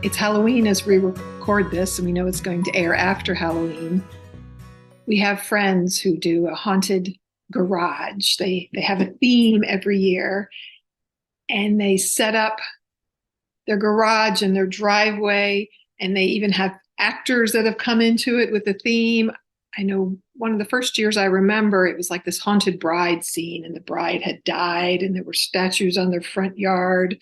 It's Halloween as we record this, and we know it's going to air after Halloween. We have friends who do a haunted garage. They have a theme every year, and they set up their garage and their driveway, and they even have actors that have come into it with the theme. I know one of the first years I remember, it was like this haunted bride scene, and the bride had died, and there were statues on their front yard.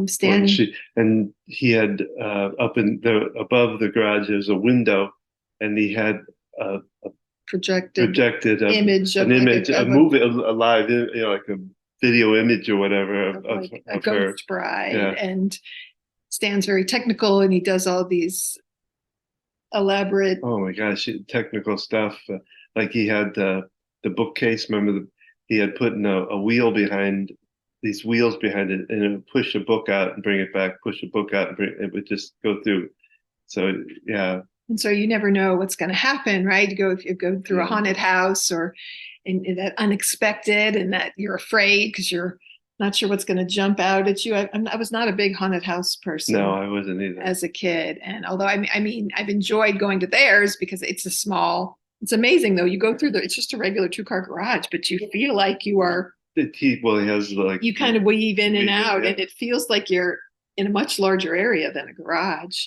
Standing. And he had up in the above the garage, there's a window, and he had a projected image of a movie, a live, like a video image or whatever of a ghost her bride, yeah. And Stan's very technical, and he does all these elaborate. Oh my gosh, technical stuff. Like he had the bookcase. Remember, he had put in a wheel behind these wheels behind it, and it would push a book out and bring it back. Push a book out and it would just go through. So yeah. And so you never know what's going to happen, right? If you go through a haunted house or in that unexpected, and that you're afraid because you're not sure what's going to jump out at you. I was not a big haunted house person. No, I wasn't either as a kid. And although I mean, I've enjoyed going to theirs because it's it's amazing though. You go through it's just a regular 2-car garage, but you feel like you are. He has like, you kind of weave in and out, and it feels like you're in a much larger area than a garage.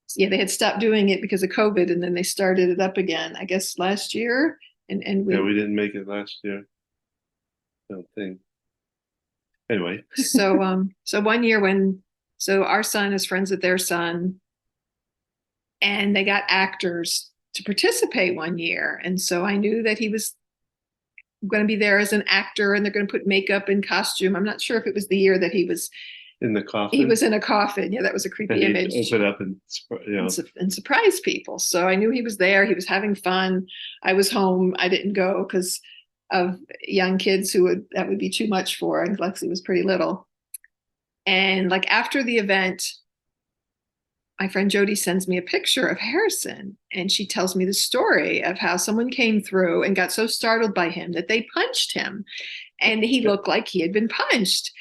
So yeah, they had stopped doing it because of COVID, and then they started it up again, I guess last year. And we didn't make it last year, I don't think. Anyway. So one year so our son is friends with their son, and they got actors to participate one year. And so I knew that he was going to be there as an actor, and they're going to put makeup and costume. I'm not sure if it was the year that he was in the coffin. He was in a coffin. Yeah, that was a creepy image. Open up and surprise people. So I knew he was there. He was having fun. I was home. I didn't go because of young kids that would be too much for. And Lexi was pretty little. And like after the event, my friend Jody sends me a picture of Harrison, and she tells me the story of how someone came through and got so startled by him that they punched him, and he looked like he had been punched.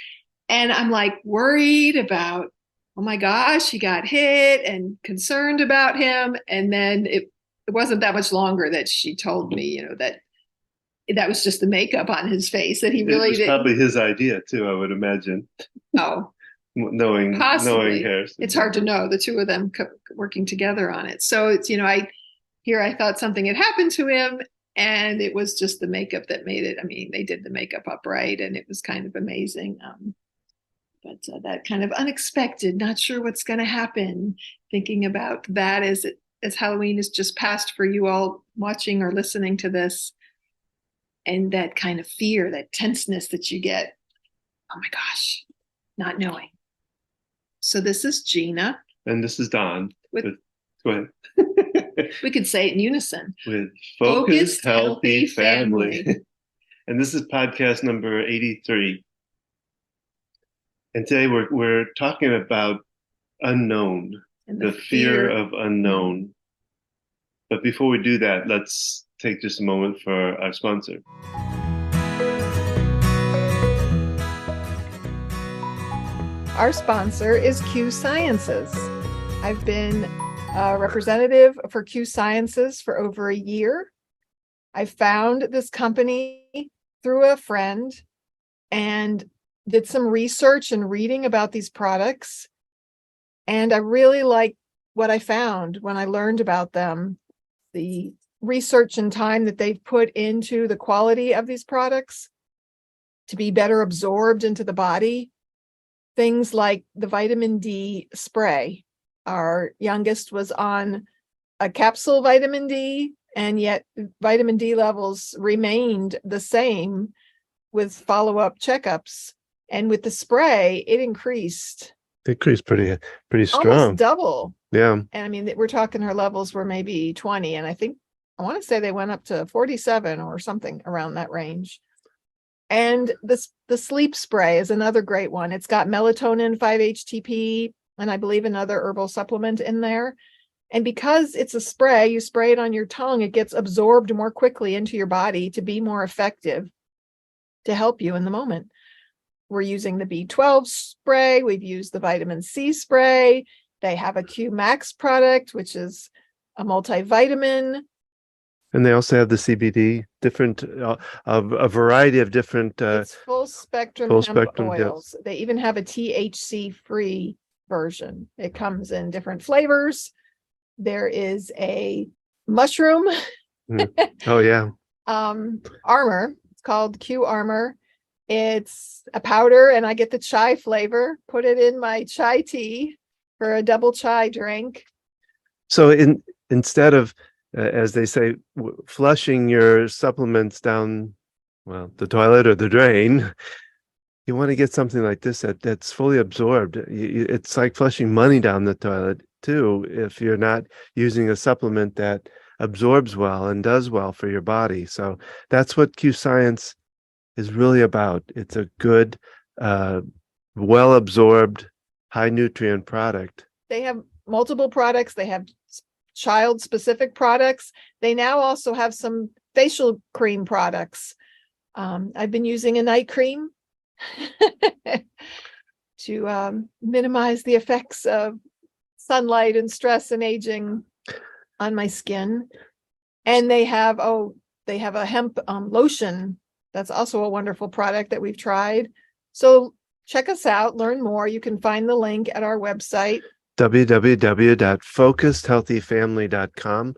And I'm like worried about, oh my gosh, he got hit, and concerned about him. And then it wasn't that much longer that she told me, that was just the makeup on his face, that he really did. Probably his idea too, I would imagine. Oh, knowing Harrison. It's hard to know, the two of them working together on it. So it's, I thought something had happened to him, and it was just the makeup that made it. I mean, they did the makeup upright, and it was kind of amazing. But that kind of unexpected, not sure what's going to happen, thinking about that as Halloween is just passed for you all watching or listening to this, and that kind of fear, that tenseness that you get. Oh my gosh, not knowing. So this is Gina. And this is Don. Go ahead. We could say it in unison. With Focused Healthy Family. And this is podcast number 83. And today we're talking about unknown, and the fear of unknown. But before we do that, let's take just a moment for our sponsor. Our sponsor is Q Sciences. I've been a representative for Q Sciences for over a year. I found this company through a friend and did some research and reading about these products. And I really liked what I found when I learned about them. The research and time that they've put into the quality of these products to be better absorbed into the body. Things like the vitamin D spray. Our youngest was on a capsule vitamin D, and yet vitamin D levels remained the same with follow-up checkups. And with the spray, it increased. Pretty strong. Almost double. Yeah. And I mean, we're talking her levels were maybe 20. And I want to say they went up to 47 or something around that range. And the sleep spray is another great one. It's got melatonin, 5-HTP, and I believe another herbal supplement in there. And because it's a spray, you spray it on your tongue, it gets absorbed more quickly into your body to be more effective, to help you in the moment. We're using the B12 spray. We've used the vitamin C spray. They have a Q Max product, which is a multivitamin. And they also have the CBD, different, a variety of different, It's full spectrum full hemp spectrum, yes. oils. They even have a THC free version. It comes in different flavors. There is a mushroom Oh, yeah. armor. It's called Q Armor. It's a powder, and I get the chai flavor. Put it in my chai tea for a double chai drink. So instead of, as they say, flushing your supplements down, well, the toilet or the drain, you want to get something like this that's fully absorbed. It's like flushing money down the toilet too, if you're not using a supplement that absorbs well and does well for your body. So that's what Q Science is really about. It's a good, well absorbed, high nutrient product. They have multiple products. They have child specific products. They now also have some facial cream products. I've been using a night cream to minimize the effects of sunlight and stress and aging on my skin. And they have a hemp lotion. That's also a wonderful product that we've tried. So check us out, learn more. You can find the link at our website, www.focusedhealthyfamily.com.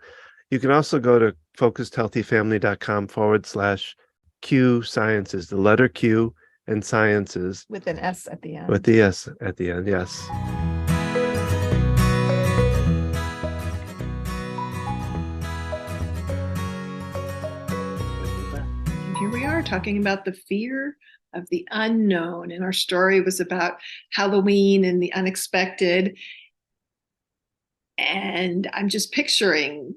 You can also go to focusedhealthyfamily.com/Q Sciences, the letter Q and Sciences. with an S at the end. With the S at the end, yes. Here we are talking about the fear of the unknown. And our story was about Halloween and the unexpected. And I'm just picturing,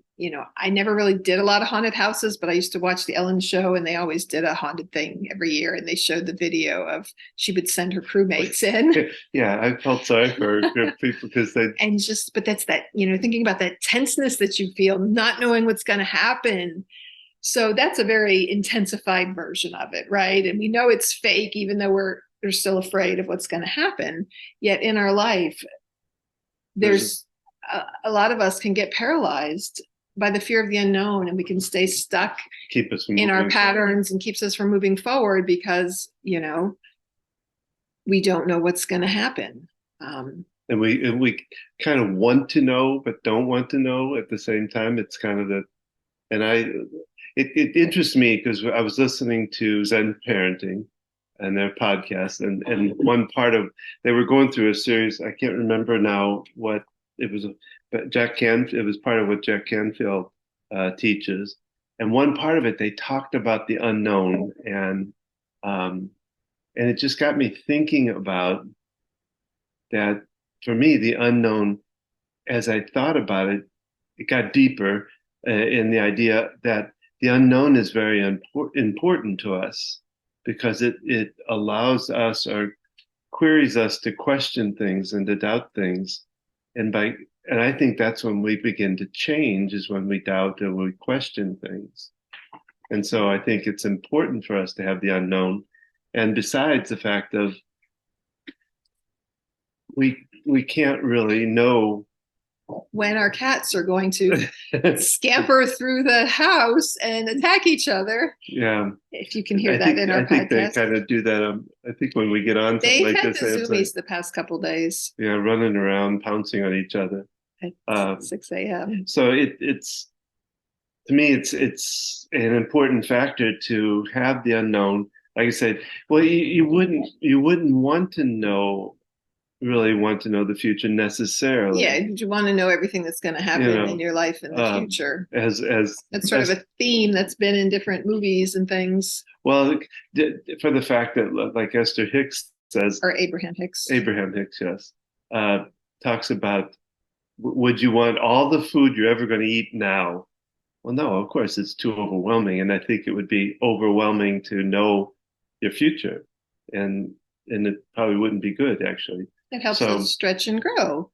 I never really did a lot of haunted houses, but I used to watch the Ellen show, and they always did a haunted thing every year. And they showed the video of she would send her crewmates in. Yeah, I felt sorry for people because but that's that, thinking about that tenseness that you feel, not knowing what's going to happen. So that's a very intensified version of it, right? And we know it's fake, even though we're still afraid of what's going to happen. Yet in our life, there's a lot of us can get paralyzed by the fear of the unknown, and we can stay stuck in our patterns and keeps us from moving forward because, we don't know what's going to happen. And we kind of want to know, but don't want to know at the same time. It's kind of it interests me because I was listening to Zen Parenting and their podcast, and one part of, they were going through a series, I can't remember now what it was, but it was part of what Jack Canfield teaches. And one part of it, they talked about the unknown, and it just got me thinking about that. For me, the unknown, as I thought about it, it got deeper in the idea that the unknown is very important to us because it allows us or queries us to question things and to doubt things. And I think that's when we begin to change, is when we doubt or we question things. And so I think it's important for us to have the unknown. And besides the fact of we can't really know when our cats are going to scamper through the house and attack each other. Yeah. If you can hear that in our podcast. I think they kind of do that. I think when we get on something like this. They've had the zoomies the past couple of days. Yeah, running around, pouncing on each other. At 6 a.m. So it's, to me, it's an important factor to have the unknown. Like I said, well, you wouldn't really want to know the future necessarily. Yeah, you want to know everything that's going to happen in your life in the future. That's sort of a theme that's been in different movies and things. Well, for the fact that, like Esther Hicks says, or Abraham Hicks, yes, talks about, would you want all the food you're ever going to eat now? Well, no, of course, it's too overwhelming, and I think it would be overwhelming to know your future, and it probably wouldn't be good, actually. It helps us stretch and grow.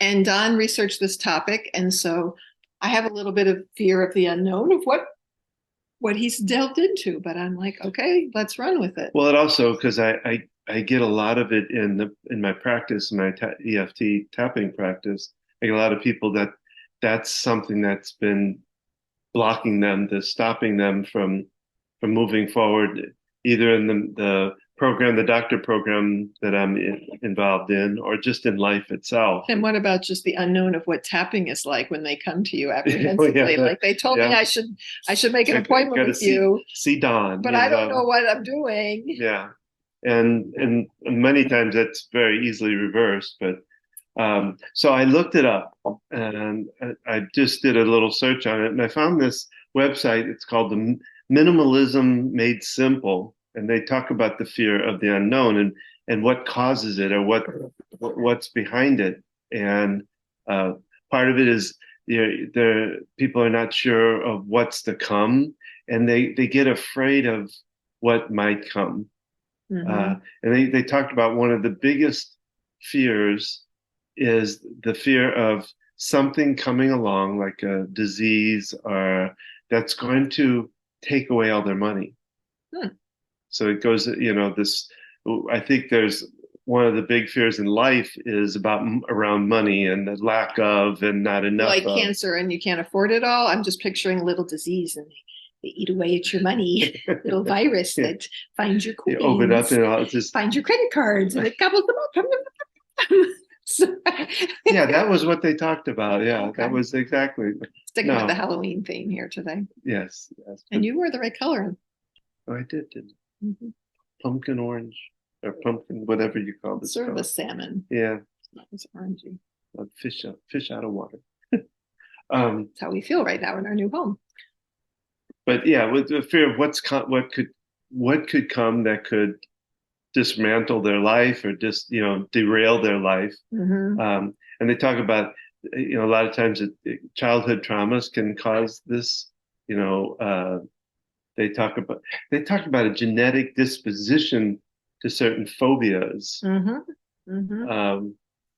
And Don researched this topic, and so I have a little bit of fear of the unknown, of what what he's delved into, but I'm like, okay, let's run with it. Well, it also because I get a lot of it in my practice, my EFT tapping practice. I get a lot of people that's something that's been blocking them, that's stopping them from moving forward, either in the program, the doctor program that I'm involved in, or just in life itself. And what about just the unknown of what tapping is like when they come to you Oh, apprehensively? yeah, Like they told me yeah. I should make an appointment Gotta with you, see Don, but you I don't know. know what I'm doing. Yeah, and many times that's very easily reversed. But so I looked it up, and I just did a little search on it, and I found this website. It's called the Minimalism Made Simple, and they talk about the fear of the unknown and what causes it, or what's behind it. And uh, part of it is, the people are not sure of what's to come, and they get afraid of what might come. Mm-hmm. And they talked about one of the biggest fears is the fear of something coming along, like a disease, or that's going to take away all their money. Hmm. So it goes, this, I think there's one of the big fears in life is about around money and the lack of and not enough Like of. cancer and you can't afford it all. I'm just picturing a little disease and they eat away at your money, little virus Yeah. that finds your You open up coins, and all, it's just, finds your credit cards, and it gobbles them up. So, yeah, that was what they talked about. Yeah, okay. that was exactly. Sticking with No. the Halloween theme here today. Yes. And you wore the right color. Oh, I didn't. Mm-hmm. Pumpkin orange or pumpkin, whatever you call this. Sort of a salmon. Yeah. It's orangey. Fish out of water. That's how we feel right now in our new home. But yeah, with the fear of what could come that could dismantle their life or just derail their life. Mm-hmm. And they talk about a lot of times childhood traumas can cause this. They talk about a genetic disposition to certain phobias. Mm-hmm. Mm-hmm.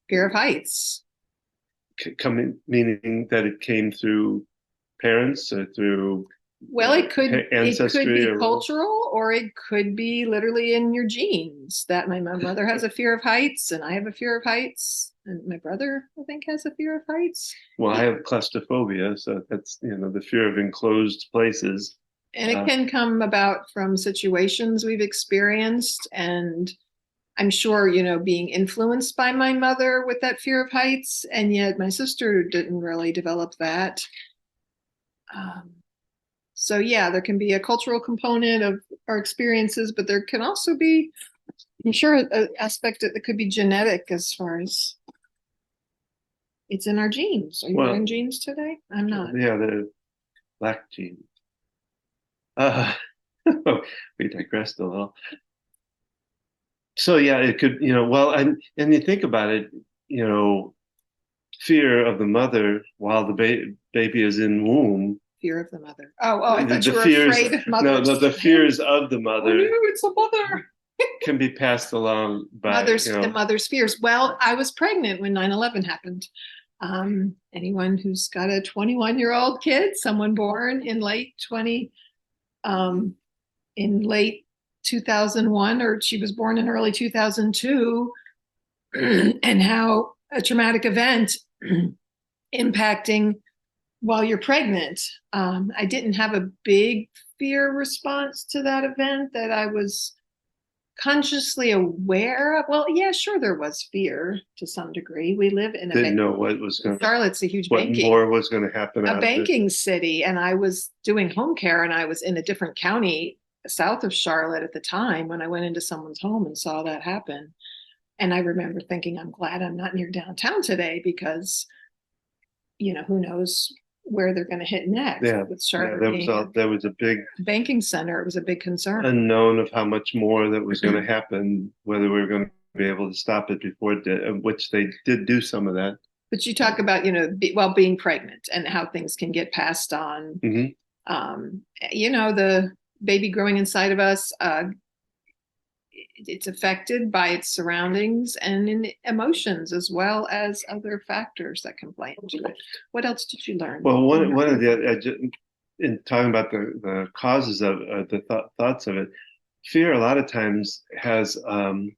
Fear of heights. Meaning that it came through parents or through Well, it could ancestry, be cultural, or it could be literally in your genes. That my mother has a fear of heights, and I have a fear of heights, and my brother, I think, has a fear of heights. Well, I have claustrophobia, so that's the fear of enclosed places. And it can come about from situations we've experienced, and I'm sure, being influenced by my mother with that fear of heights, and yet my sister didn't really develop that. So yeah, there can be a cultural component of our experiences, but there can also be, I'm sure, an aspect that could be genetic as far as it's in our genes. Are you wearing jeans today? I'm not. Yeah, the black jeans. We digressed a little. So yeah, it could, and you think about it, fear of the mother while the baby is in womb. Fear of the mother. Oh, I thought the you were fears, afraid of mothers. No, the fears of the mother. Oh, no, it's a mother. Can be passed along by the mother's fears. Well, I was pregnant when 9/11 happened. Anyone who's got a 21-year-old kid, someone born in late 2001, or she was born in early 2002, and how a traumatic event impacting while you're pregnant. I didn't have a big fear response to that event that I was consciously aware of. Well, yeah, sure, there was fear to some degree. We live in didn't know what was going. Charlotte's a huge what more was going to happen. A banking city, and I was doing home care, and I was in a different county south of Charlotte at the time when I went into someone's home and saw that happen. And I remember thinking, I'm glad I'm not near downtown today because, who knows where they're going to hit next. Yeah, with Charlotte that was a big banking center. It was a big concern. Unknown of how much more that was going to happen, whether we were going to be able to stop it before it did, which they did do some of that. But you talk about, being pregnant and how things can get passed on. Mm-hmm. The baby growing inside of us, it's affected by its surroundings and in emotions, as well as other factors that can play into it. What else did you learn? Well, one of the in talking about the causes of thoughts of it, fear a lot of times has some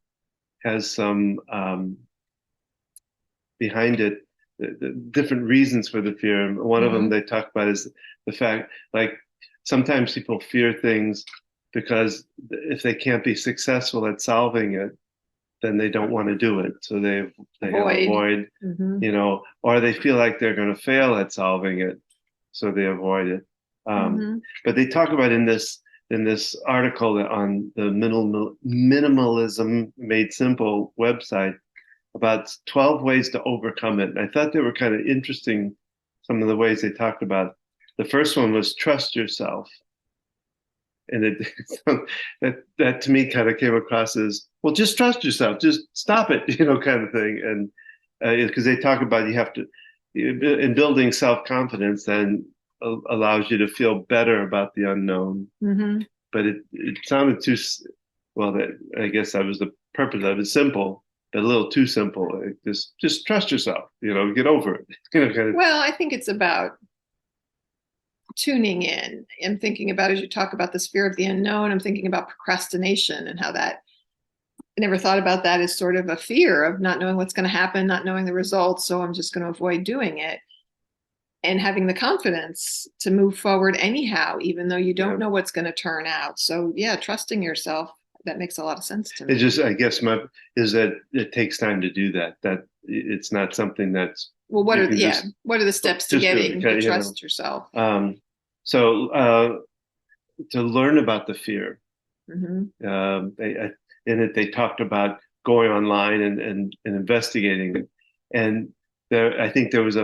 behind it, the different reasons for the fear. And one of them they talk about is the fact, like sometimes people fear things because if they can't be successful at solving it, then they don't want to do it. So they avoid, or they feel like they're going to fail at solving it, so they avoid it. But they talk about in this article on the minimalism made simple website about 12 ways to overcome it. And I thought they were kind of interesting, some of the ways they talked about. The first one was trust yourself. And that to me kind of came across as, well, just trust yourself, just stop it, kind of thing. And because they talk about you have to, in building self-confidence, then allows you to feel better about the unknown. But it sounded too, well, I guess that was the purpose of it, simple, but a little too simple. Just trust yourself, get over it. Kind of. Well, I think it's about tuning in. I'm thinking about, as you talk about this fear of the unknown, I'm thinking about procrastination and how that, I never thought about that as sort of a fear of not knowing what's going to happen, not knowing the results. So I'm just going to avoid doing it. And having the confidence to move forward anyhow, even though you don't know what's going to turn out. So yeah, trusting yourself, that makes a lot of sense to me. It just, I guess is that it takes time to do that. That it's not something that's, well, what are the steps to getting to trust yourself? So to learn about the fear, in it they talked about going online and investigating it. And I think there's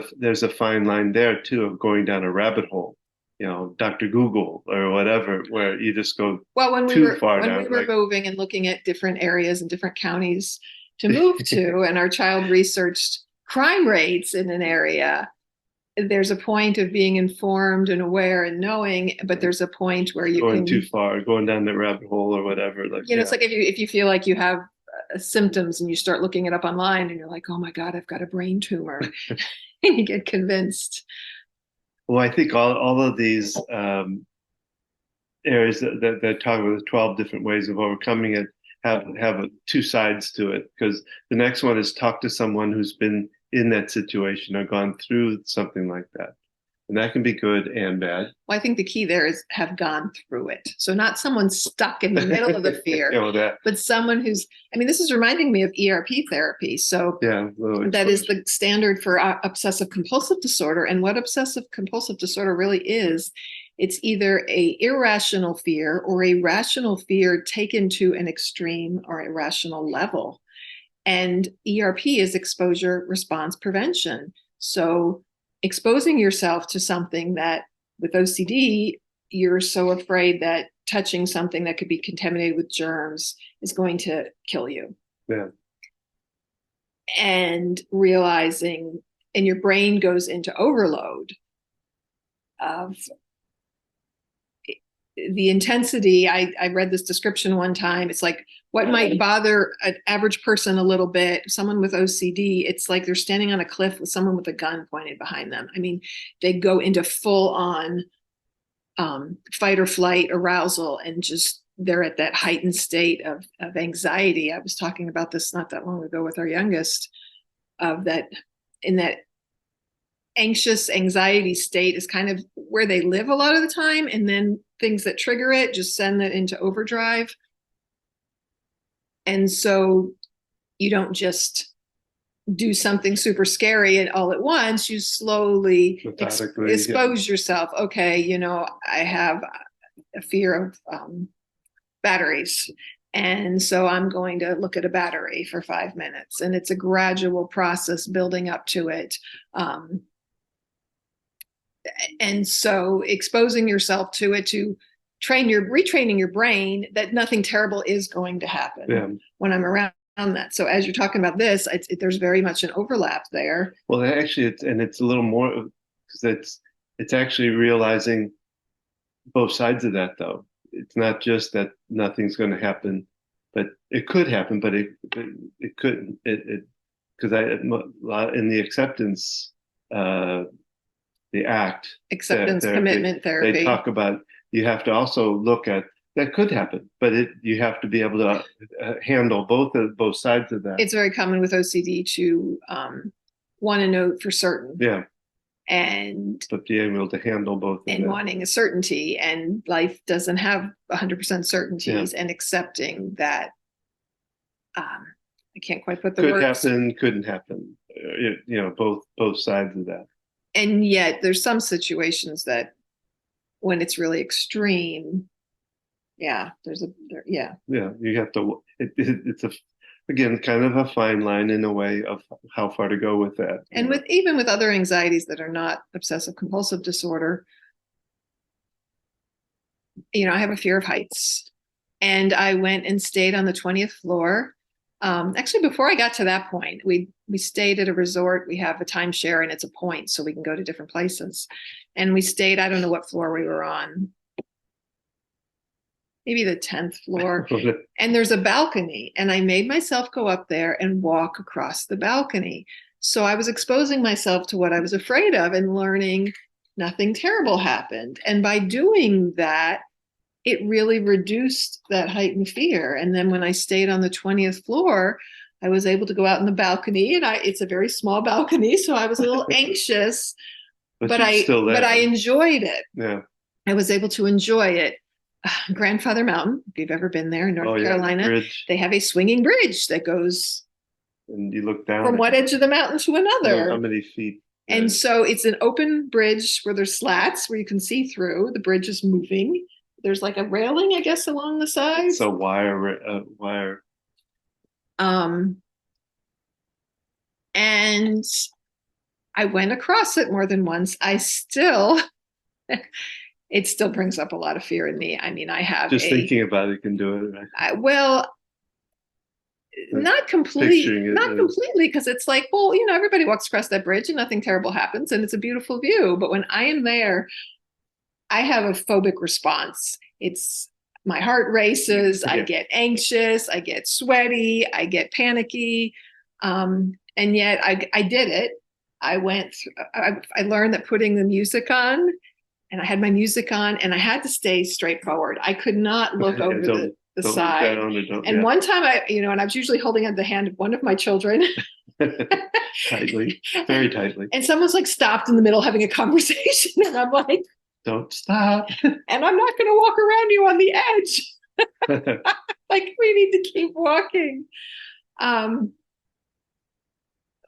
a fine line there too of going down a rabbit hole, Dr. Google or whatever, where you just go too far down. When we were moving and looking at different areas and different counties to move to, and our child researched crime rates in an area, there's a point of being informed and aware and knowing, but there's a point where you going too far, going down the rabbit hole or whatever. Like, it's like if you feel like you have symptoms and you start looking it up online and you're like, oh my God, I've got a brain tumor. And you get convinced. Well, I think all of these areas that talk about the 12 different ways of overcoming it have two sides to it, because the next one is talk to someone who's been in that situation or gone through something like that. And that can be good and bad. Well, I think the key there is have gone through it. So not someone stuck in the middle of the fear, but someone who's, this is reminding me of ERP therapy. So that is the standard for obsessive compulsive disorder. And what obsessive compulsive disorder really is, it's either a irrational fear or a rational fear taken to an extreme or irrational level. And ERP is exposure response prevention. So exposing yourself to something that with OCD, you're so afraid that touching something that could be contaminated with germs is going to kill you. Yeah. And realizing, and your brain goes into overload of the intensity. I read this description one time. It's like what might bother an average person a little bit, someone with OCD, it's like they're standing on a cliff with someone with a gun pointed behind them. They go into full on fight or flight arousal, and just they're at that heightened state of anxiety. I was talking about this not that long ago with our youngest, of that in that anxious anxiety state is kind of where they live a lot of the time. And then things that trigger it just send it into overdrive. And so you don't just do something super scary and all at once. You slowly expose yourself. Okay, I have a fear of batteries. And so I'm going to look at a battery for 5 minutes. And it's a gradual process building up to it. And so exposing yourself to it to retraining your brain that nothing terrible is going to happen when I'm around that. So as you're talking about this, there's very much an overlap there. Well, actually, it's a little more, because it's actually realizing both sides of that, though. It's not just that nothing's going to happen, but it could happen, but it couldn't. Because in the acceptance the ACT Acceptance therapy. commitment therapy. They talk about you have to also look at that could happen, but you have to be able to handle both sides of that. It's very common with OCD to want to know for certain. Yeah. And but being able to handle both of and that. Wanting a certainty, and life doesn't have 100% certainties, and accepting that I can't quite put the could words. happen, couldn't happen. Both sides of that. And yet there's some situations that when it's really extreme, you have to, it's again, kind of a fine line in a way of how far to go with that. And even with other anxieties that are not obsessive compulsive disorder, I have a fear of heights, and I went and stayed on the 20th floor. Actually, before I got to that point, we stayed at a resort. We have a timeshare, and it's a point, so we can go to different places. And we stayed, I don't know what floor we were on, maybe the 10th floor. And there's a balcony, and I made myself go up there and walk across the balcony. So I was exposing myself to what I was afraid of and learning nothing terrible happened. And by doing that, it really reduced that heightened fear. And then when I stayed on the 20th floor, I was able to go out in the balcony, and it's a very small balcony, so I was a little anxious, but I enjoyed it. Yeah. I was able to enjoy it. Grandfather Mountain, if you've ever been there in North Carolina, they have a swinging bridge that goes, and you look down from one edge of the mountain to another. How many feet? And so it's an open bridge where there's slats where you can see through. The bridge is moving. There's like a railing, I guess, along the sides. So wire. And I went across it more than once. It still brings up a lot of fear in me. I mean, I have thinking about it can do it. Right? Not completely, because it's like, well, everybody walks across that bridge and nothing terrible happens, and it's a beautiful view. But when I am there, I have a phobic response. My heart races, I get anxious, I get sweaty, I get panicky. And yet I did it. I learned that putting the music on, and I had my music on, and I had to stay straightforward. I could not look over the side. And one time and I was usually holding the hand of one of my children. Tightly, very tightly. And someone's like stopped in the middle having a conversation, and I'm like, don't stop. And I'm not going to walk around you on the edge. Like, we need to keep walking.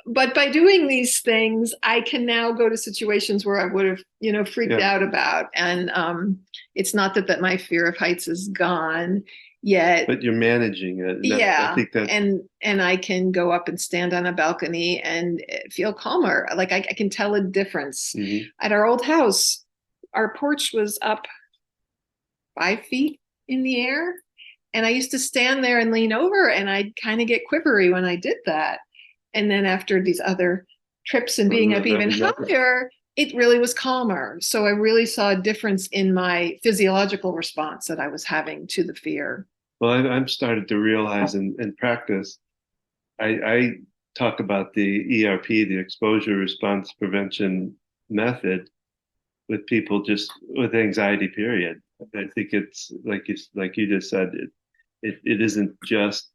But by doing these things, I can now go to situations where I would have, freaked out about. And it's not that my fear of heights is gone yet. But you're managing it. I think that, and I can go up and stand on a balcony and feel calmer. Like I can tell a difference. Mm-hmm. At our old house, our porch was up 5 feet in the air. And I used to stand there and lean over, and I'd kind of get quivery when I did that. And then after these other trips and being up even higher, it really was calmer. So I really saw a difference in my physiological response that I was having to the fear. Well, I'm started to realize in practice, I talk about the ERP, the exposure response prevention method, with people just with anxiety, period. I think it's like you just said, it isn't just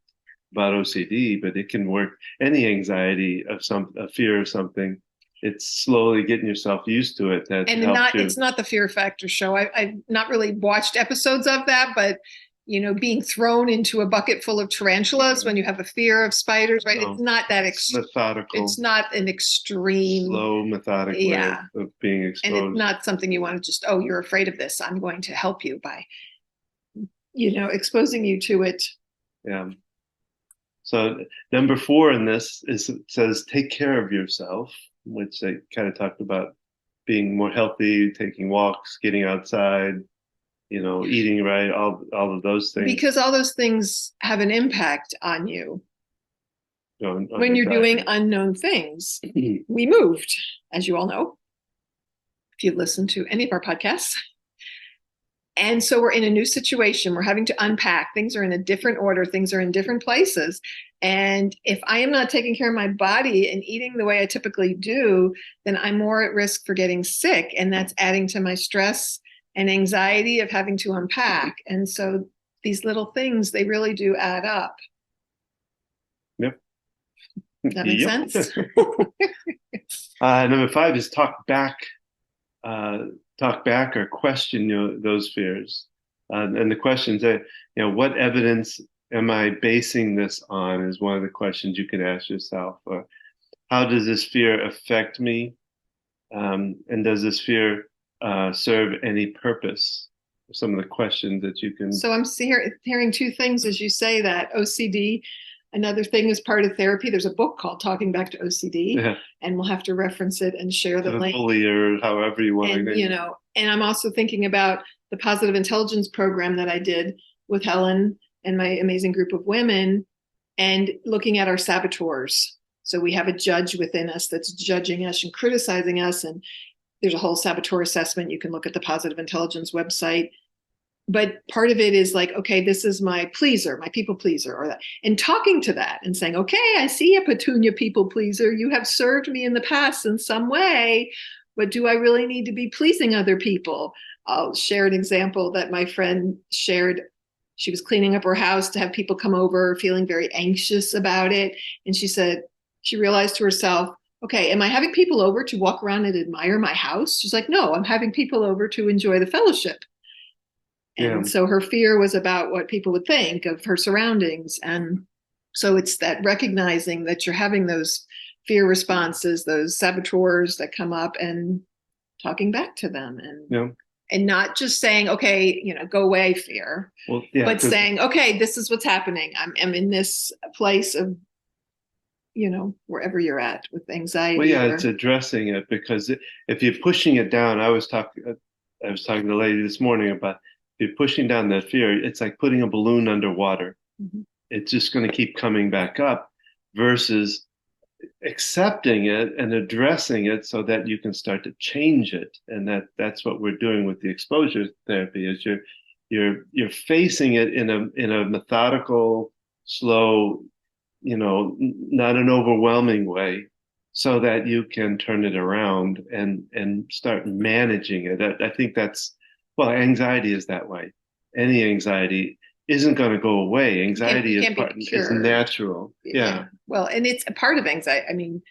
about OCD, but it can work any anxiety of a fear of something. It's slowly getting yourself used to it. It's not the Fear Factor show. I've not really watched episodes of that, but being thrown into a bucket full of tarantulas when you have a fear of spiders, right? No, it's not that methodical. It's not an extreme, slow, methodic way of being exposed. And it's not something you want to just, you're afraid of this, I'm going to help you by, exposing you to it. Yeah. So number 4 in this says, take care of yourself, which they kind of talked about being more healthy, taking walks, getting outside, eating right, all of those things. Because all those things have an impact on you. When you're doing unknown things. We moved, as you all know, if you've listened to any of our podcasts. And so we're in a new situation. We're having to unpack. Things are in a different order. Things are in different places. And if I am not taking care of my body and eating the way I typically do, then I'm more at risk for getting sick. And that's adding to my stress and anxiety of having to unpack. And so these little things, they really do add up. Yep. That makes sense? Number 5 is talk back or question those fears. And the questions that, what evidence am I basing this on is one of the questions you can ask yourself. Or how does this fear affect me? And does this fear serve any purpose? Some of the questions that you can. So I'm hearing 2 things as you say that. OCD. Another thing is part of therapy. There's a book called Talking Back to OCD, and we'll have to reference it and share the link. Fully, or however you want to. And I'm also thinking about the positive intelligence program that I did with Helen and my amazing group of women, and looking at our saboteurs. So we have a judge within us that's judging us and criticizing us. And there's a whole saboteur assessment. You can look at the positive intelligence website. But part of it is like, okay, this is my pleaser, my people pleaser, or that, and talking to that and saying, okay, I see a Petunia people pleaser. You have served me in the past in some way, but do I really need to be pleasing other people? I'll share an example that my friend shared. She was cleaning up her house to have people come over, feeling very anxious about it. And she said, she realized to herself, okay, am I having people over to walk around and admire my house? She's like, no, I'm having people over to enjoy the fellowship. And so her fear was about what people would think of her surroundings. And so it's that recognizing that you're having those fear responses, those saboteurs that come up, and talking back to them, and not just saying, okay, go away, fear, but saying, okay, this is what's happening. I'm in this place of, wherever you're at with anxiety. Well, it's addressing it, because if you're pushing it down, I was talking to a lady this morning about, you're pushing down that fear, it's like putting a balloon underwater. Mm-hmm. It's just going to keep coming back up, versus accepting it and addressing it so that you can start to change it. And that's what we're doing with the exposure therapy, is you're facing it in a methodical, slow, not an overwhelming way, so that you can turn it around and start managing it. I think that's, well, anxiety is that way. Any anxiety isn't going to go away. Anxiety is natural. Yeah. Well, and it's a part of anxiety. I mean,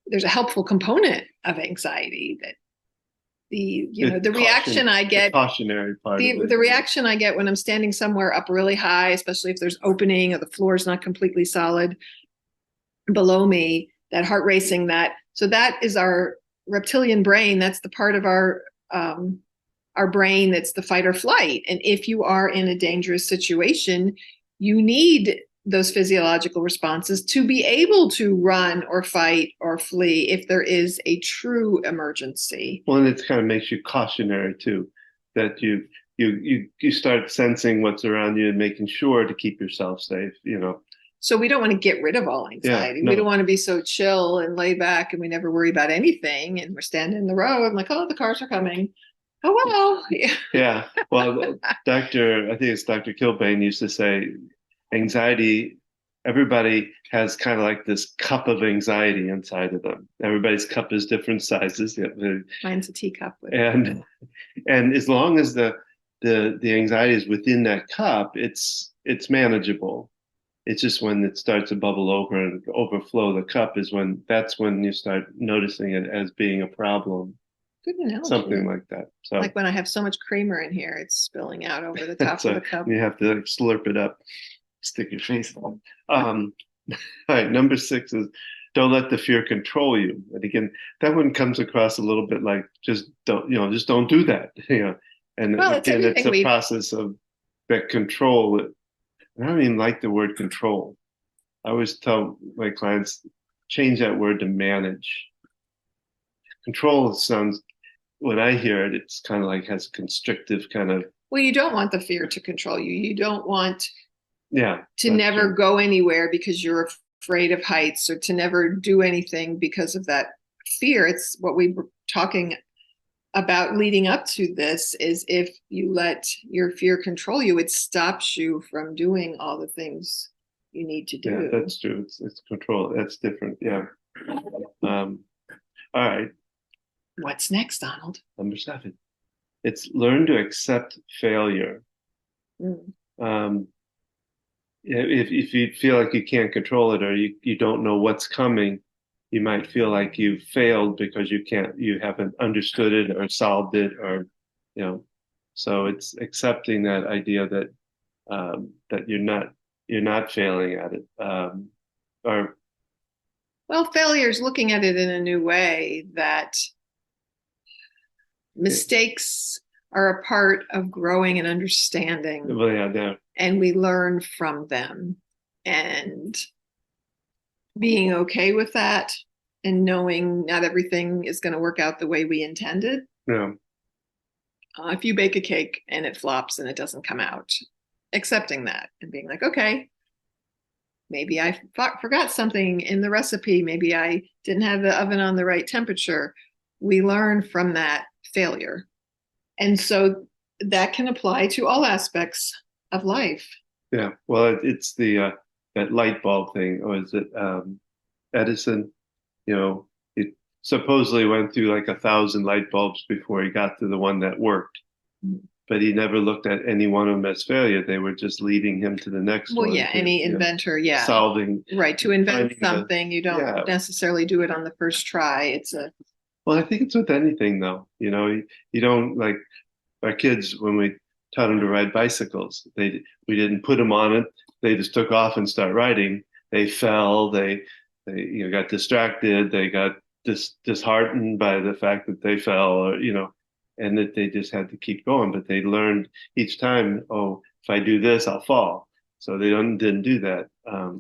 there's a helpful component of anxiety that the reaction I get, cautionary part. The reaction I get when I'm standing somewhere up really high, especially if there's opening or the floor is not completely solid below me, that heart racing, so that is our reptilian brain. That's the part of our brain that's the fight or flight. And if you are in a dangerous situation, you need those physiological responses to be able to run or fight or flee if there is a true emergency. Well, and it kind of makes you cautionary too, that you start sensing what's around you and making sure to keep yourself safe, So we don't want to get rid of all anxiety. We don't want to be so chill and laid back and we never worry about anything. And we're standing in the road and like, oh, the cars are coming. Oh, well. Yeah. Well, I think it's Dr. Kilbane used to say, anxiety, everybody has kind of like this cup of anxiety inside of them. Everybody's cup is different sizes. Mine's a teacup. And as long as the anxiety is within that cup, it's manageable. It's just when it starts to bubble over and overflow the cup that's when you start noticing it as being a problem. Good analogy. Something like that. So, like when I have so much creamer in here, it's spilling out over the top of the cup. You have to slurp it up, stick your face on. All right, number 6 is don't let the fear control you. And again, that one comes across a little bit like just don't do that. And again, it's a process of that control. I don't even like the word control. I always tell my clients, change that word to manage. Control sounds, when I hear it, it's kind of like has constrictive kind of. Well, you don't want the fear to control you. You don't want to never true. Go anywhere because you're afraid of heights, or to never do anything because of that fear. It's what we were talking about leading up to this is if you let your fear control you, it stops you from doing all the things you need to Yeah, do. that's true. It's control. That's different. Yeah. All right. What's next, Donald? Number 7. It's learn to accept failure. Mm. Um, if you feel like you can't control it or you don't know what's coming, you might feel like you failed because you haven't understood it or solved it or, you know, so it's accepting that idea that that you're not failing at it. Or Well, failure is looking at it in a new way, that mistakes are a part of growing and understanding, well, yeah, and we learn from them. And being okay with that and knowing not everything is going to work out the way we intended. yeah, If you bake a cake and it flops and it doesn't come out, accepting that and being like, okay, maybe I forgot something in the recipe. Maybe I didn't have the oven on the right temperature. We learn from that failure. And so that can apply to all aspects of life. yeah. Well, it's the that light bulb thing, or is it Edison? You know, it supposedly went through like 1,000 light bulbs before he got to the one that worked. But he never looked at any one of them as failure. They were just leading him to the next Well, one. yeah, any inventor, yeah. Solving. Right. To invent finding something, you don't yeah. necessarily do it on the first try. It's a, Well, I think it's with anything though. You don't like our kids when we taught them to ride bicycles. We didn't put them on it. They just took off and start riding. They fell. They got distracted. They got disheartened by the fact that they fell, or and that they just had to keep going. But they learned each time, oh, if I do this, I'll fall. So they didn't do that.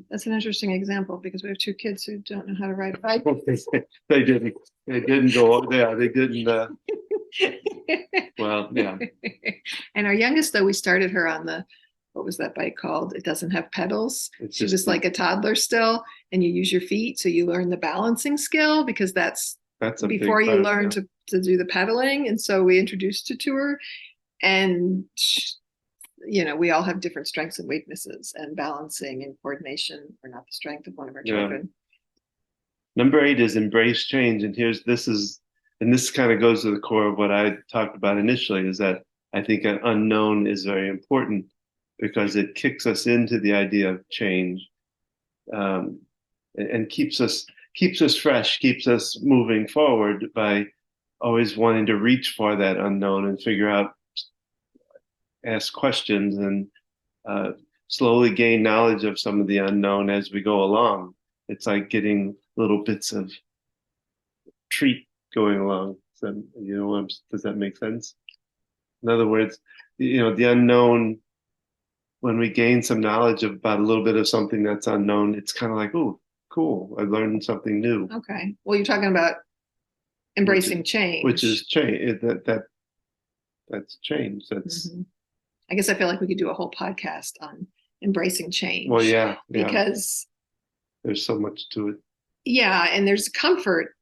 that's an interesting example because we have 2 kids who don't know how to ride a bike. They didn't. They didn't go. Yeah, they didn't. Well, yeah. And our youngest, though, we started her on what was that bike called? It doesn't have pedals. She was like a toddler still, and you use your feet. So you learn the balancing skill because that's before you learn to do the pedaling. And so we introduced it to her, and we all have different strengths and weaknesses, and balancing and coordination are not the strength of one of our children. Number 8 is embrace change. And this kind of goes to the core of what I talked about initially, is that I think an unknown is very important because it kicks us into the idea of change, and keeps us fresh, keeps us moving forward by always wanting to reach for that unknown and figure out, ask questions, and slowly gain knowledge of some of the unknown as we go along. It's like getting little bits of treat going along. So, does that make sense? In other words, the unknown, when we gain some knowledge about a little bit of something that's unknown, it's kind of like, oh, cool, I learned something new. Okay. Well, you're talking about embracing change. Which is change. That's change. That's. Mm-hmm. I guess I feel like we could do a whole podcast on embracing change. Well, yeah. Because there's so much to it. Yeah, and there's comfort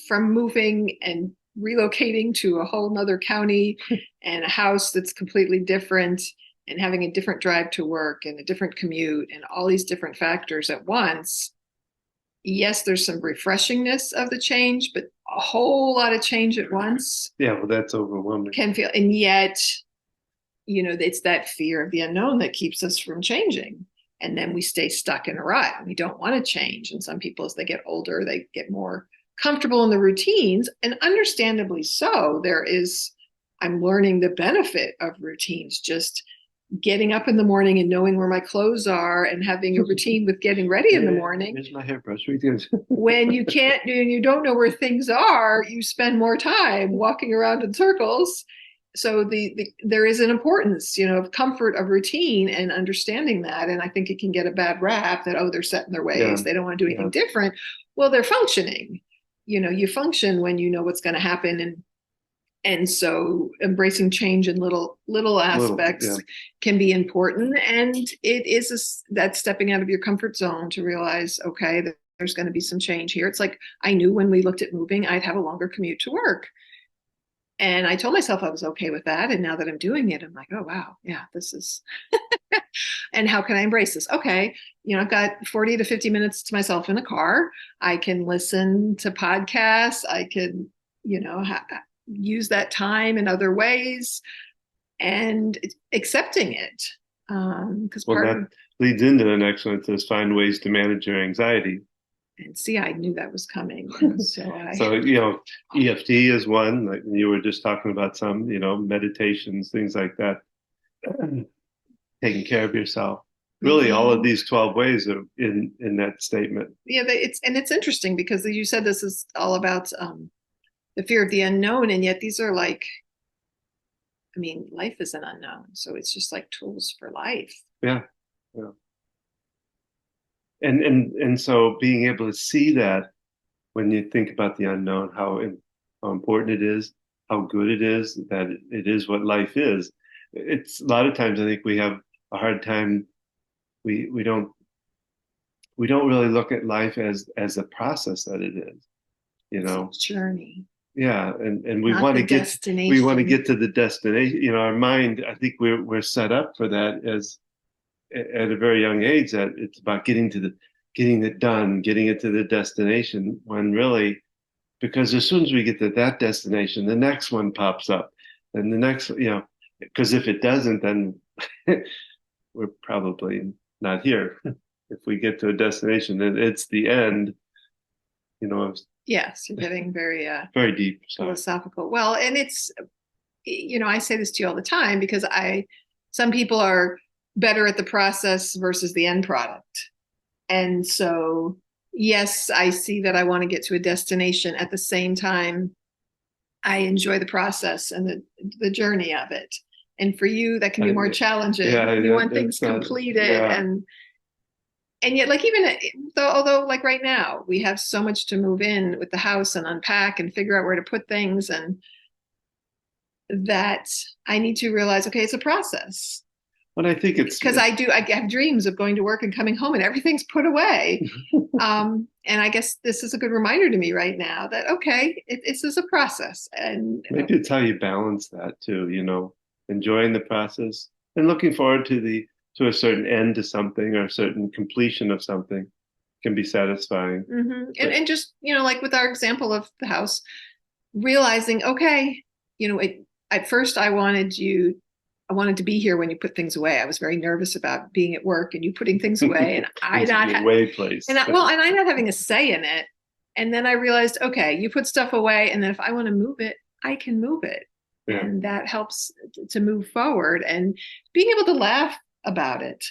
from moving and relocating to a whole nother county and a house that's completely different, and having a different drive to work and a different commute and all these different factors at once. Yes, there's some refreshingness of the change, but a whole lot of change at once. Yeah, well, that's overwhelming. Can feel, and yet, it's that fear of the unknown that keeps us from changing. And then we stay stuck in a rut and we don't want to change. And some people, as they get older, they get more comfortable in the routines, and understandably so. I'm learning the benefit of routines, just getting up in the morning and knowing where my clothes are and having a routine with getting ready in the morning. Here's my hairbrush. When you can't do and you don't know where things are, you spend more time walking around in circles. So there is an importance, of comfort of routine and understanding that. And I think it can get a bad rap that, they're set in their ways. Yeah. They don't want to do anything different. Well, they're functioning. You function when you know what's going to happen. And so embracing change in little aspects can be important. And it is that stepping out of your comfort zone to realize, okay, there's going to be some change here. It's like, I knew when we looked at moving, I'd have a longer commute to work. And I told myself I was okay with that. And now that I'm doing it, I'm like, oh, wow. Yeah, this is, and how can I embrace this? Okay. I've got 40 to 50 minutes to myself in the car. I can listen to podcasts. I can, use that time in other ways and accepting it. Because Well, part that of, leads into the next one. It says find ways to manage your anxiety. and see, I knew that was coming. And so So, EFT is one, like you were just talking about some, meditations, things like that, taking care of yourself. Really, all of these 12 ways are in that statement. yeah, it's interesting because you said this is all about the fear of the unknown, and yet these are like, I mean, life is an unknown, so it's just like tools for life. Yeah. Yeah. And so being able to see that when you think about the unknown, how important it is, how good it is, that it is what life is. It's a lot of times I think we have a hard time. We don't really look at life as a process that it is, you It's a know. journey, Yeah, and we not want the to destination. get to the destination. Our mind, I think we're set up for that as at a very young age, that it's about getting it done, getting it to the destination, when really, because as soon as we get to that destination, the next one pops up, and the next, because if it doesn't, then we're probably not here. If we get to a destination, then it's the end. Yes, you're getting very Very deep. Sorry. philosophical. Well, and it's, I say this to you all the time because some people are better at the process versus the end product. And so, yes, I see that I want to get to a destination. At the same time, I enjoy the process and the journey of it. And for you, that can be more challenging. Yeah, you want things completed, yeah. and yet, like, even though, although like right now we have so much to move in with the house and unpack and figure out where to put things, and that I need to realize, okay, it's a process. But I think because I have dreams of going to work and coming home and everything's put away. And I guess this is a good reminder to me right now that, okay, this is a process. And maybe it's how you balance that too, enjoying the process and looking forward to a certain end to something, or a certain completion of something can be satisfying. And just, like with our example of the house, realizing, okay, at first I wanted to be here when you put things away. I was very nervous about being at work and you putting things away, and I not place. and I not having a say in it. And then I realized, okay, you put stuff away, and then if I want to move it, I can move it, and that helps to move forward. And being able to laugh about it,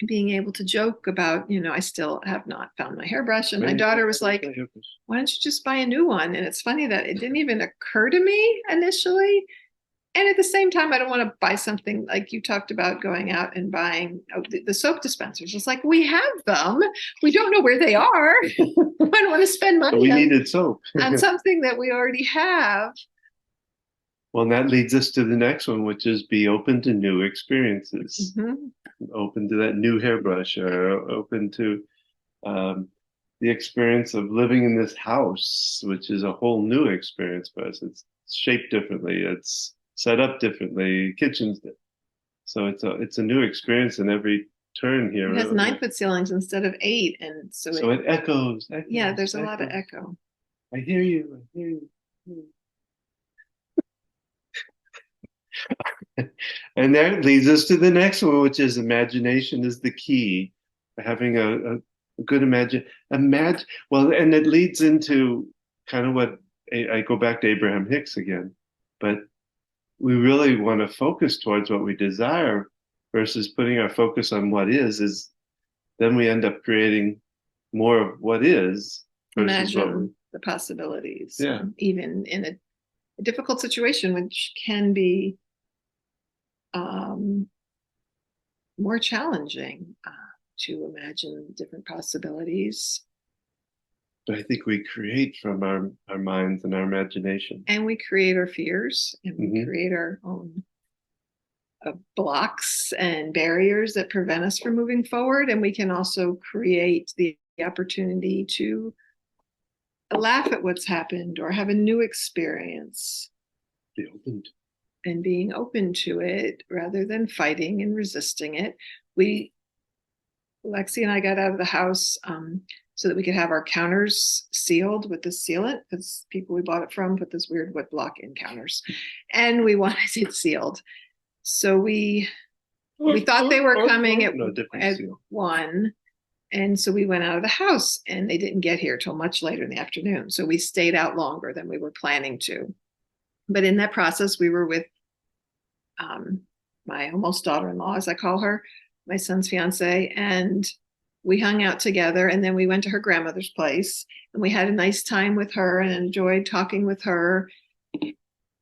being able to joke about, I still have not found my hairbrush, and my daughter was like, "Why don't you just buy a new one?" And it's funny that it didn't even occur to me initially. And at the same time, I don't want to buy something like you talked about, going out and buying the soap dispensers. It's like, we have them. We don't know where they are. I don't want to spend money we needed soap on something that we already have. Well, and that leads us to the next one, which is be open to new experiences. Open to that new hairbrush, or open to the experience of living in this house, which is a whole new experience for us. It's shaped differently. It's set up differently, kitchens. So it's a new experience in every turn here. It has 9-foot ceilings instead of 8, and so it echoes. Yeah, there's a lot of echo. I hear you. I hear you. And that leads us to the next one, which is imagination is the key. Having a good well, and it leads into kind of what I go back to Abraham Hicks again, but we really want to focus towards what we desire versus putting our focus on what is then we end up creating more of what is versus Imagine the possibilities. Yeah. Even in a difficult situation, which can be more challenging, to imagine different possibilities. But I think we create from our minds and our imagination. And we create our fears, and we create our own blocks and barriers that prevent us from moving forward. And we can also create the opportunity to laugh at what's happened or have a new experience. Be open to. And being open to it rather than fighting and resisting it. Lexi and I got out of the house so that we could have our counters sealed with this sealant, because people we bought it from put this weird wood block in counters, and we wanted it sealed. So we thought they were coming at 1, and so we went out of the house, and they didn't get here till much later in the afternoon. So we stayed out longer than we were planning to. But in that process, we were with my almost daughter-in-law, as I call her, my son's fiance, and we hung out together. And then we went to her grandmother's place, and we had a nice time with her and enjoyed talking with her.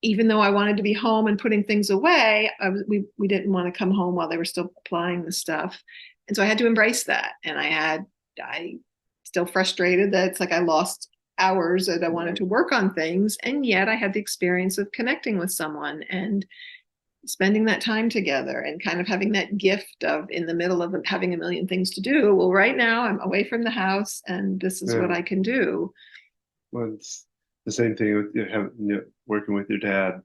Even though I wanted to be home and putting things away, we didn't want to come home while they were still applying the stuff. And so I had to embrace that. And I still frustrated that it's like I lost hours that I wanted to work on things. And yet I had the experience of connecting with someone and spending that time together and kind of having that gift of, in the middle of having a million things to do, well, right now I'm away from the house and this is what I can do. Well, it's the same thing with working with your dad.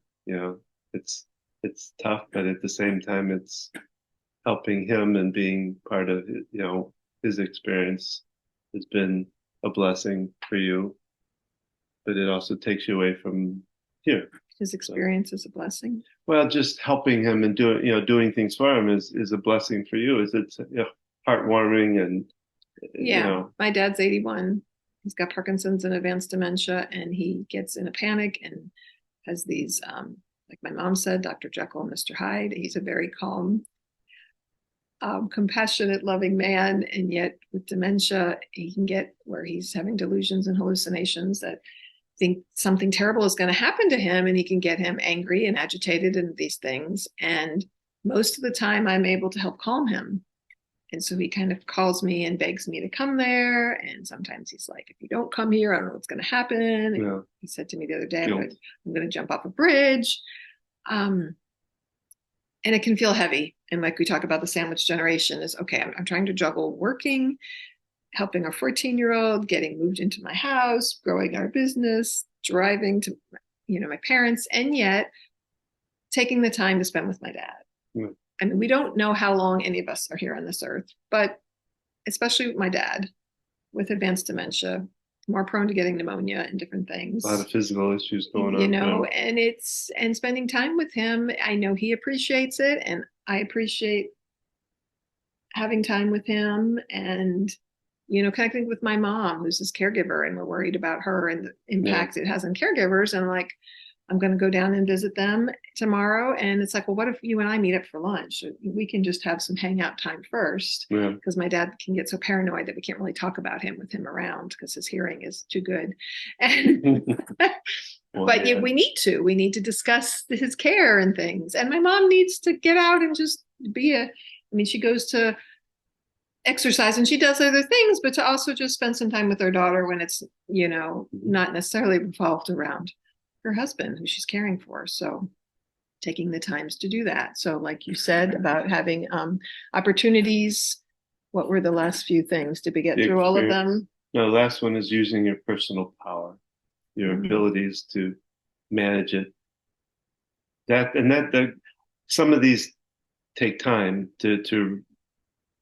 It's tough, but at the same time, it's helping him and being part of his experience has been a blessing for you, but it also takes you away from here. His experience is a blessing. Well, just helping him and doing things for him is a blessing for you. It's heartwarming and My dad's 81. He's got Parkinson's and advanced dementia, and he gets in a panic and has these, like my mom said, Dr. Jekyll and Mr. Hyde. He's a very calm, compassionate, loving man, and yet with dementia, he can get where he's having delusions and hallucinations that think something terrible is going to happen to him, and he can get him angry and agitated and these things. And most of the time I'm able to help calm him. And so he kind of calls me and begs me to come there. And sometimes he's like, if you don't come here, I don't know what's going to happen. Yeah. He said to me the other day, I'm going to jump off a bridge. And it can feel heavy. And like we talk about the sandwich generation is, okay, I'm trying to juggle working, helping our 14-year-old, getting moved into my house, growing our business, driving to, my parents, and yet taking the time to spend with my dad. Mm. I mean, we don't know how long any of us are here on this earth, but especially with my dad with advanced dementia, more prone to getting pneumonia and different things. A lot of physical issues going on. And spending time with him, I know he appreciates it, and I appreciate having time with him and connecting with my mom, who's his caregiver, and we're worried about her and the impact it has on caregivers. And like, I'm going to go down and visit them tomorrow. And it's like, well, what if you and I meet up for lunch? We can just have some hangout time first, because my dad can get so paranoid that we can't really talk about him with him around because his hearing is too good. And but we need to discuss his care and things. And my mom needs to get out and just she goes to exercise and she does other things, but to also just spend some time with her daughter when it's, not necessarily revolved around her husband who she's caring for. So taking the times to do that. So like you said about having opportunities, what were the last few things? Did we get through all of them? No, the last one is using your personal power, your abilities to manage it. That some of these take time to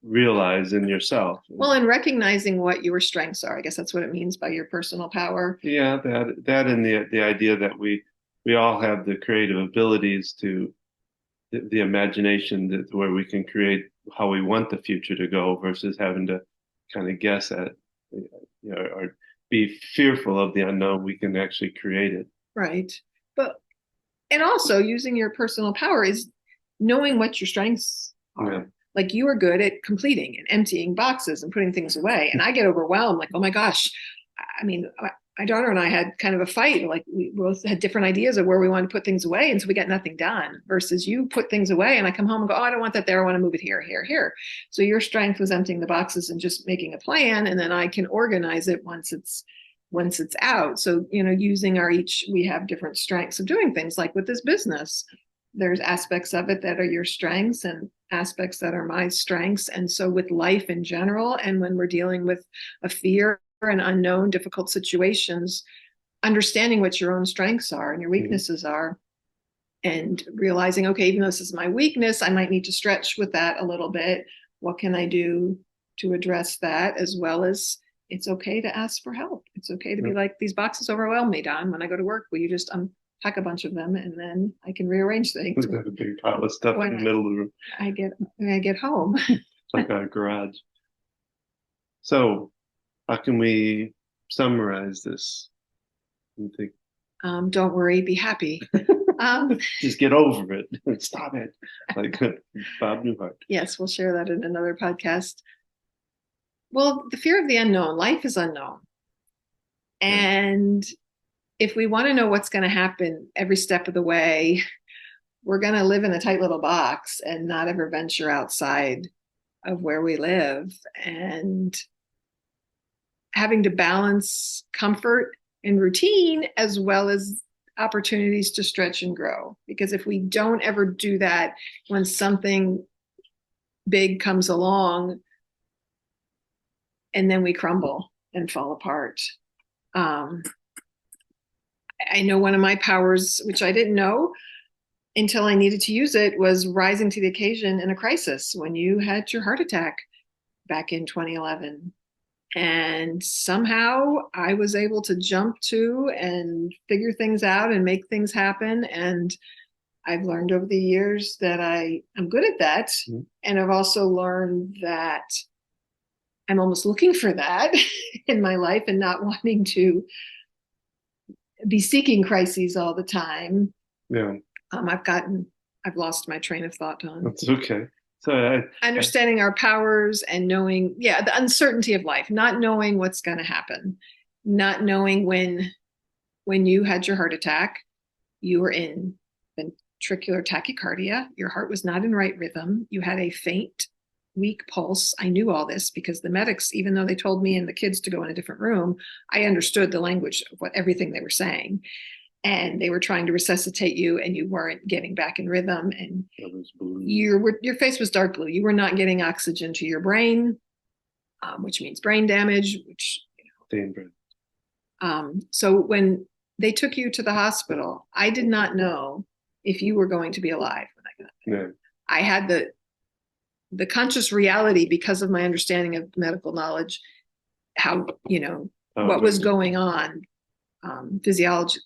realize in yourself. Well, and recognizing what your strengths are. I guess that's what it means by your personal power. Yeah, that and the idea that we all have the creative abilities to the imagination where we can create how we want the future to go versus having to kind of guess at it, or be fearful of the unknown. We can actually create it. Right. And also using your personal power is knowing what your strengths are. Yeah. Like you are good at completing and emptying boxes and putting things away. And I get overwhelmed, like, oh my gosh. I mean, my daughter and I had kind of a fight. Like we both had different ideas of where we wanted to put things away. And so we got nothing done versus you put things away and I come home and go, oh, I don't want that there. I want to move it here, here, here. So your strength was emptying the boxes and just making a plan. And then I can organize it once it's out. So, using we have different strengths of doing things like with this business. There's aspects of it that are your strengths and aspects that are my strengths. And so with life in general, and when we're dealing with a fear and unknown, difficult situations, understanding what your own strengths are and your weaknesses are, and realizing, okay, even though this is my weakness, I might need to stretch with that a little bit. What can I do to address that? As well as it's okay to ask for help. It's okay to be like, these boxes overwhelm me, Don. When I go to work, will you just unpack a bunch of them and then I can rearrange things? We've got a big pile of stuff in the middle of the room. When I get home. It's like our garage. So how can we summarize this? You think? Don't worry, be happy. Just get over it. Stop it. Like Bob Newhart. Yes, we'll share that in another podcast. Well, the fear of the unknown. Life is unknown. And if we want to know what's going to happen every step of the way, we're going to live in a tight little box and not ever venture outside of where we live. And having to balance comfort and routine as well as opportunities to stretch and grow. Because if we don't ever do that, when something big comes along, and then we crumble and fall apart. I know one of my powers, which I didn't know until I needed to use it, was rising to the occasion in a crisis. When you had your heart attack back in 2011. And somehow I was able to jump to and figure things out and make things happen. And I've learned over the years that I'm good at that. Mm-hmm. And I've also learned that I'm almost looking for that in my life and not wanting to be seeking crises all the time. Yeah. I've lost my train of thought on. That's okay. So understanding our powers and knowing, the uncertainty of life, not knowing what's going to happen, not knowing when you had your heart attack, you were in ventricular tachycardia. Your heart was not in right rhythm. You had a faint, weak pulse. I knew all this because the medics, even though they told me and the kids to go in a different room, I understood the language of everything they were saying. And they were trying to resuscitate you and you weren't getting back in rhythm. And your face was dark blue. You were not getting oxygen to your brain, which means brain damage, which, so when they took you to the hospital, I did not know if you were going to be alive when I got there. Yeah. I had the conscious reality, because of my understanding of medical knowledge, how, what was going on, physiology,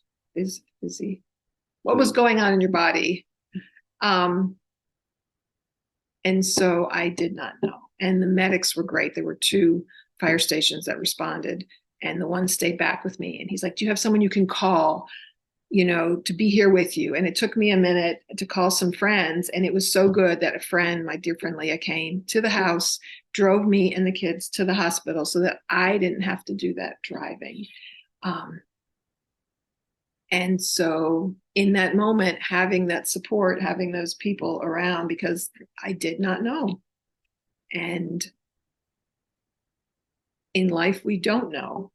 what was going on in your body. And so I did not know. And the medics were great. There were 2 fire stations that responded, and the one stayed back with me. And he's like, do you have someone you can call, to be here with you? And it took me a minute to call some friends. And it was so good that a friend, my dear friend Leah, came to the house, drove me and the kids to the hospital so that I didn't have to do that driving. And so in that moment, having that support, having those people around, because I did not know. And in life, we don't know.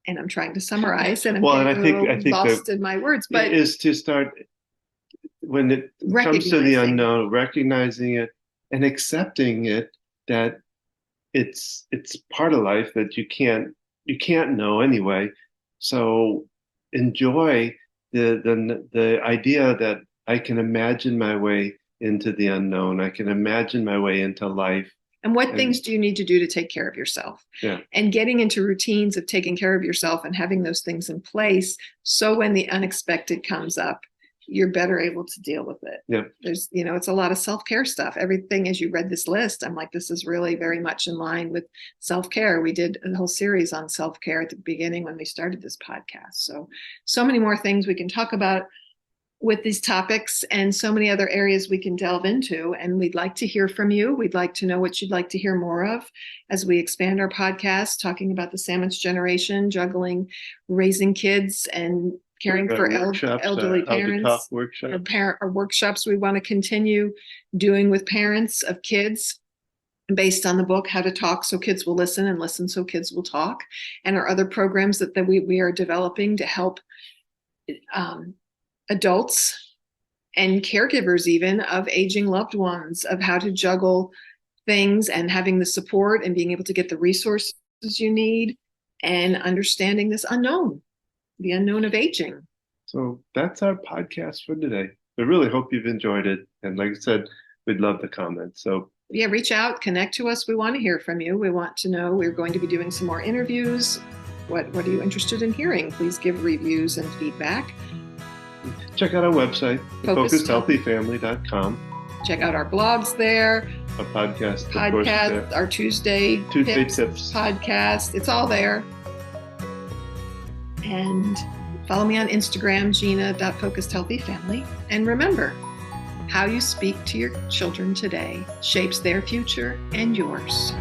And I'm trying to summarize, and I think lost in my words. But it is to start, when it comes to the unknown, recognizing it and accepting it, that it's part of life that you can't know anyway. So enjoy the idea that I can imagine my way into the unknown. I can imagine my way into life. And what things do you need to do to take care of yourself? Yeah. And getting into routines of taking care of yourself and having those things in place, so when the unexpected comes up, you're better able to deal with it. Yeah. There's, it's a lot of self-care stuff. Everything, as you read this list, I'm like, this is really very much in line with self-care. We did a whole series on self-care at the beginning when we started this podcast. So many more things we can talk about with these topics, and so many other areas we can delve into. And we'd like to hear from you. We'd like to know what you'd like to hear more of as we expand our podcast, talking about the sandwich generation, juggling, raising kids, and caring for elderly parents, or workshops we want to continue doing with parents of kids based on the book, How to Talk So Kids Will Listen, and Listen So Kids Will Talk, and our other programs that we are developing to help adults and caregivers even of aging loved ones, of how to juggle things and having the support and being able to get the resources you need, and understanding this unknown, the unknown of aging. So that's our podcast for today. We really hope you've enjoyed it. And like I said, we'd love the comments. So yeah, reach out, connect to us. We want to hear from you. We want to know. We're going to be doing some more interviews. What are you interested in hearing? Please give reviews and feedback. check out our website, focusedhealthyfamily.com. Check out our blogs there. Our podcast, of course, Podcast, our Tuesday tips podcast. It's all there. And follow me on Instagram, gina.focusedhealthyfamily. And remember, how you speak to your children today shapes their future and yours.